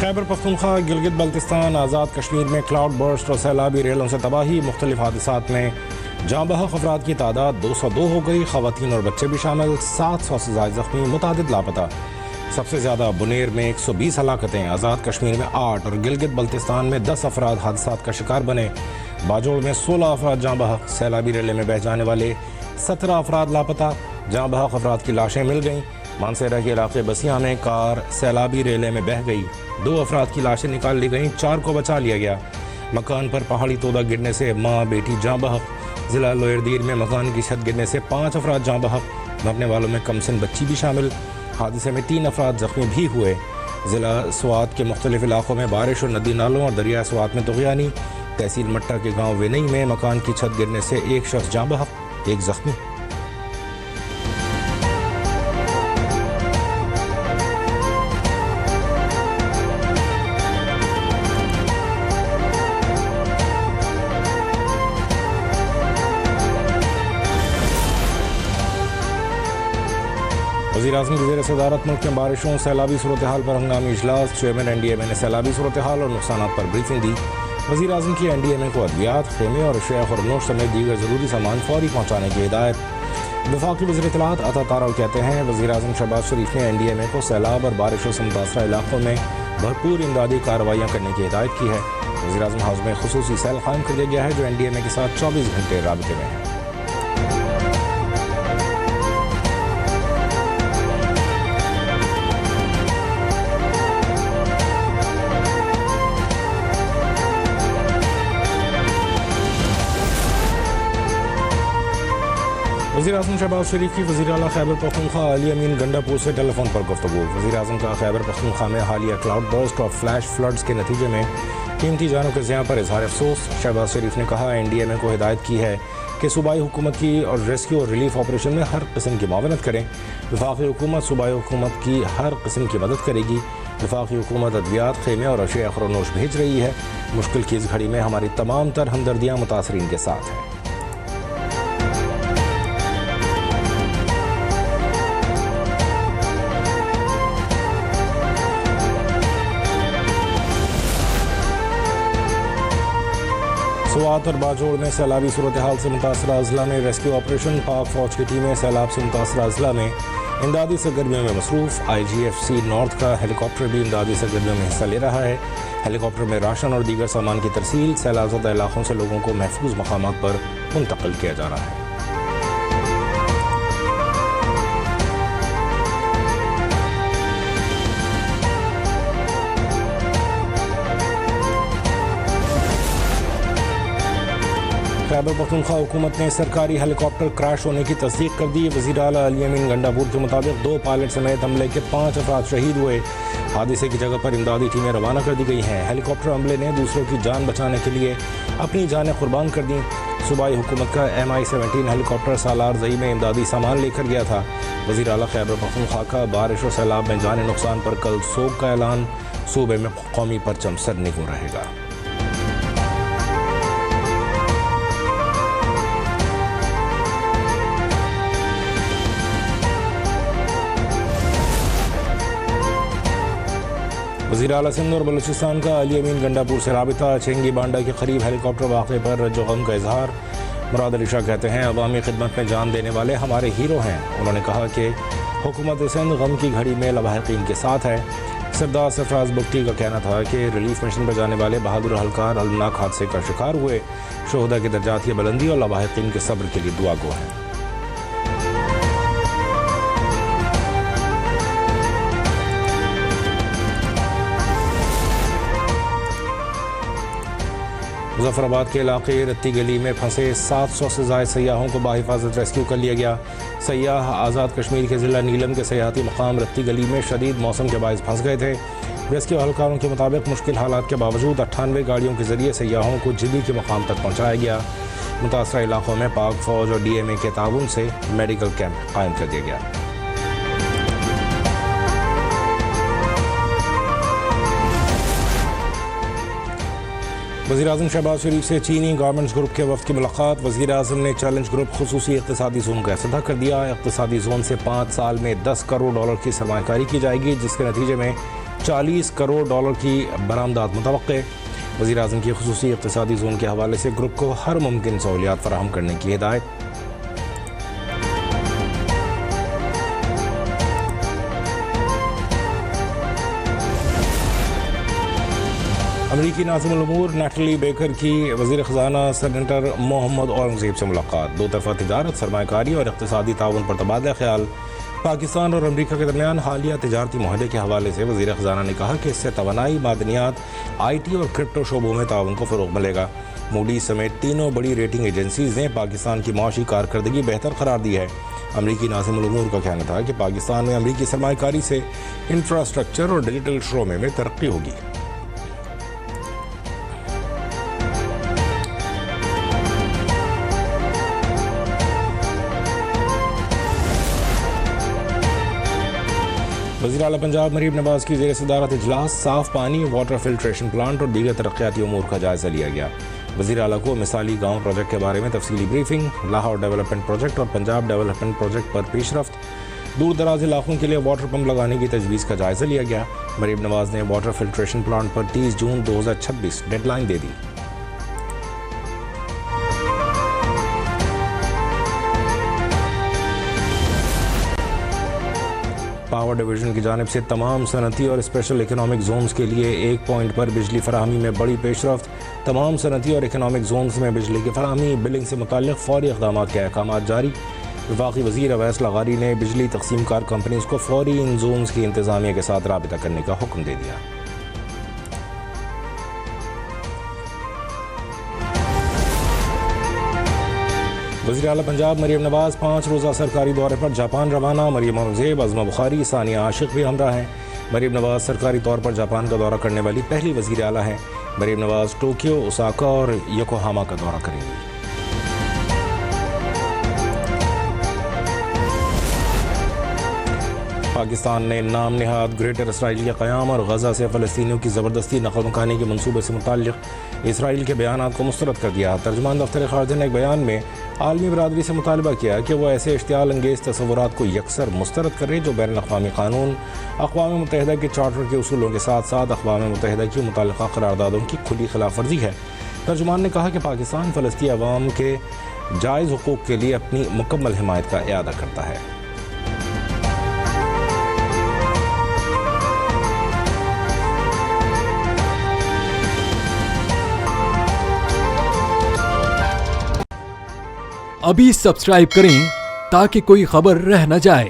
خیبر پختونخوا گلگت بلتستان آزاد کشمیر میں cloud burst اور سیلابی ریلوں سے تباہی، مختلف حادثات میں جاں بحق افراد کی تعداد 202 ہو گئی، خواتین اور بچے بھی شامل، 700 سے زائد زخمی، متعدد لاپتہ۔ سب سے زیادہ بنیر میں 120 ہلاکتیں، آزاد کشمیر میں 8 اور گلگت بلتستان میں 10 افراد حادثات کا شکار بنے، باجوڑ میں 16 افراد جاں بحق، سیلابی ریلے میں بہہ جانے والے 17 افراد لاپتہ، جاں بحق افراد کی لاشیں مل گئیں۔ مانسہرہ کے علاقے بسیاں میں کار سیلابی ریلے میں بہہ گئی، 2 افراد کی لاشیں نکال لی گئیں، 4 کو بچا لیا گیا۔ مکان پر پہاڑی تودہ گرنے سے ماں بیٹی جاں بحق، ضلع لوئر دیر میں مکان کی چھت گرنے سے 5 افراد جاں بحق، مرنے والوں میں کم سن بچی بھی شامل، حادثے میں 3 افراد زخمی بھی ہوئے۔ ضلع سوات کے مختلف علاقوں میں بارش اور ندی نالوں اور دریائے سوات میں طغیانی، تحصیل مٹا کے گاؤں وینئی میں مکان کی چھت گرنے سے 1 شخص جاں بحق، 1 زخمی۔ وزیراعظم کی زیر صدارت ملک میں بارشوں سیلابی صورتحال پر ہنگامی اجلاس، چیئرمین این ڈی ایم اے نے سیلابی صورتحال اور نقصانات پر بریفنگ دی۔ وزیراعظم کی این ڈی ایم اے کو ادویات، خیمے اور اشیاء خورنوش سمیت دیگر ضروری سامان فوری پہنچانے کی ہدایت۔ وفاقی وزیر اطلاعات عطا تارڑ کہتے ہیں وزیراعظم شہباز شریف نے این ڈی ایم اے کو سیلاب اور بارشوں سے متاثرہ علاقوں میں بھرپور امدادی کارروائیاں کرنے کی ہدایت کی ہے۔ وزیراعظم ہاؤس میں خصوصی سیل قائم کر دیا گیا ہے جو این ڈی ایم اے کے ساتھ 24 گھنٹے رابطے میں ہے۔ وزیراعظم شہباز شریف کی وزیر اعلیٰ خیبر پختونخوا علی امین گنڈا پور سے ٹیلی فون پر گفتگو۔ وزیراعظم کا خیبر پختونخوا میں حالیہ کلاؤڈ برسٹ اور فلیش فلڈز کے نتیجے میں قیمتی جانوں کے زیاں پر اظہار افسوس۔ شہباز شریف نے کہا این ڈی ایم اے کو ہدایت کی ہے کہ صوبائی حکومت کی اور ریسکیو اور ریلیف آپریشن میں ہر قسم کی معاونت کریں۔ وفاقی حکومت صوبائی حکومت کی ہر قسم کی مدد کرے گی۔ وفاقی حکومت ادویات، خیمے اور اشیاء خورنوش بھیج رہی ہے۔ مشکل کی اس گھڑی میں ہماری تمام تر ہمدردیاں متاثرین کے ساتھ ہیں۔ سوات اور باجوڑ میں سیلابی صورتحال سے متاثرہ اضلاع میں ریسکیو آپریشن، پاک فوج کی ٹیمیں سیلاب سے متاثرہ اضلاع میں امدادی سرگرمیوں میں مصروف۔ آئی جی ایف سی نارتھ کا ہیلی کاپٹر بھی امدادی سرگرمیوں میں حصہ لے رہا ہے۔ ہیلی کاپٹر میں راشن اور دیگر سامان کی ترسیل، سیلاب زدہ علاقوں سے لوگوں کو محفوظ مقامات پر منتقل کیا جا رہا ہے۔ خیبر پختونخوا حکومت نے سرکاری ہیلی کاپٹر کریش ہونے کی تصدیق کر دی۔ وزیر اعلیٰ علی امین گنڈا پور کے مطابق 2 پائلٹ سمیت عملے کے 5 افراد شہید ہوئے۔ حادثے کی جگہ پر امدادی ٹیمیں روانہ کر دی گئی ہیں۔ ہیلی کاپٹر عملے نے دوسروں کی جان بچانے کے لیے اپنی جانیں قربان کر دیں۔ صوبائی حکومت کا MI-17 ہیلی کاپٹر سالار زئی میں امدادی سامان لے کر گیا تھا۔ وزیر اعلیٰ خیبر پختونخوا کا بارش اور سیلاب میں جانی نقصان پر کل سوگ کا اعلان، صوبے میں قومی پرچم سرنگوں رہے گا۔ وزیر اعلیٰ سندھ اور بلوچستان کا علی امین گنڈا پور سے رابطہ، چینگی بانڈا کے قریب ہیلی کاپٹر واقعے پر رنج و غم کا اظہار۔ مراد علی شاہ کہتے ہیں عوامی خدمت میں جان دینے والے ہمارے ہیرو ہیں۔ انہوں نے کہا کہ حکومت سندھ غم کی گھڑی میں لاحقین کے ساتھ ہے۔ سردار سرفراز بگٹی کا کہنا تھا کہ ریلیف مشن پر جانے والے بہادر اہلکار المناک حادثے کا شکار ہوئے، شہداء کے درجات کی بلندی اور لاحقین کے صبر کے لیے دعا گو ہیں۔ مظفر آباد کے علاقے رتی گلی میں پھنسے 700 سے زائد سیاحوں کو بحفاظت ریسکیو کر لیا گیا۔ سیاح آزاد کشمیر کے ضلع نیلم کے سیاحتی مقام رتی گلی میں شدید موسم کے باعث پھنس گئے تھے۔ ریسکیو اہلکاروں کے مطابق مشکل حالات کے باوجود 98 گاڑیوں کے ذریعے سیاحوں کو جبی کے مقام تک پہنچایا گیا۔ متاثرہ علاقوں میں پاک فوج اور ڈی ایم اے کے تعاون سے میڈیکل کیمپ قائم کر دیا گیا۔ وزیراعظم شہباز شریف سے چینی گارمنٹس گروپ کے وفد کی ملاقات۔ وزیراعظم نے چیلنج گروپ خصوصی اقتصادی زون کا افتتاح کر دیا۔ اقتصادی زون سے 5 سال میں $10 کروڑ کی سرمایہ کاری کی جائے گی، جس کے نتیجے میں $40 کروڑ کی برآمدات متوقع۔ وزیر اعظم کی خصوصی اقتصادی زون کے حوالے سے گروپ کو ہر ممکن سہولیات فراہم کرنے کی ہدایت۔ امریکی ناظم الامور نیٹلی بیکر کی وزیر خزانہ سینیٹر محمد اورنگزیب سے ملاقات۔ دو طرفہ تجارت، سرمایہ کاری اور اقتصادی تعاون پر تبادلہ خیال۔ پاکستان اور امریکہ کے درمیان حالیہ تجارتی معاہدے کے حوالے سے وزیر خزانہ نے کہا کہ اس سے توانائی، معدنیات، IT اور کرپٹو شعبوں میں تعاون کو فروغ ملے گا۔ موڈیز سمیت تینوں بڑی ریٹنگ ایجنسیز نے پاکستان کی معاشی کارکردگی بہتر قرار دی ہے۔ امریکی ناظم الامور کا کہنا تھا کہ پاکستان میں امریکی سرمایہ کاری سے انفراسٹرکچر اور ڈیجیٹل شعبے میں ترقی ہوگی۔ وزیر اعلیٰ پنجاب مریم نواز کی زیر صدارت اجلاس، صاف پانی، واٹر فلٹریشن پلانٹ اور دیگر ترقیاتی امور کا جائزہ لیا گیا۔ وزیر اعلیٰ کو مثالی گاؤں پروجیکٹ کے بارے میں تفصیلی بریفنگ، لاہور ڈیولپمنٹ پروجیکٹ اور پنجاب ڈیولپمنٹ پروجیکٹ پر پیش رفت، دور دراز علاقوں کے لیے واٹر پمپ لگانے کی تجویز کا جائزہ لیا گیا۔ مریم نواز نے واٹر فلٹریشن پلانٹ پر 30 جون 2026 ڈیڈ لائن دے دی۔ پاور ڈویژن کی جانب سے تمام صنعتی اور اسپیشل اکنامک زونز کے لیے ایک پوائنٹ پر بجلی فراہمی میں بڑی پیش رفت۔ تمام صنعتی اور اکنامک زونز میں بجلی کی فراہمی، بلنگ سے متعلق فوری اقدامات کے احکامات جاری۔ وفاقی وزیر اویس لغاری نے بجلی تقسیم کار کمپنیز کو فوری ان زونز کی انتظامیہ کے ساتھ رابطہ کرنے کا حکم دے دیا۔ وزیر اعلیٰ پنجاب مریم نواز 5 روزہ سرکاری دورے پر جاپان روانہ۔ مریم اورنگزیب، عظمہ بخاری، ثانیہ عاشق بھی ہمراہ ہیں۔ مریم نواز سرکاری طور پر جاپان کا دورہ کرنے والی پہلی وزیر اعلیٰ ہیں۔ مریم نواز ٹوکیو، اوساکا اور یوکوہاما کا دورہ کریں گی۔ پاکستان نے نام نہاد گریٹر اسرائیل کے قیام اور غزہ سے فلسطینیوں کی زبردستی نقل مکانی کے منصوبے سے متعلق اسرائیل کے بیانات کو مسترد کر دیا۔ ترجمان دفتر خارجہ نے ایک بیان میں عالمی برادری سے مطالبہ کیا کہ وہ ایسے اشتعال انگیز تصورات کو یکسر مسترد کرے جو بین الاقوامی قانون، اقوام متحدہ کے چارٹر کے اصولوں کے ساتھ ساتھ اقوام متحدہ کی متعلقہ قراردادوں کی کھلی خلاف ورزی ہے۔ ترجمان نے کہا کہ پاکستان فلسطینی عوام کے جائز حقوق کے لیے اپنی مکمل حمایت کا اعادہ کرتا ہے۔ ابھی سبسکرائب کریں تاکہ کوئی خبر رہ نہ جائے۔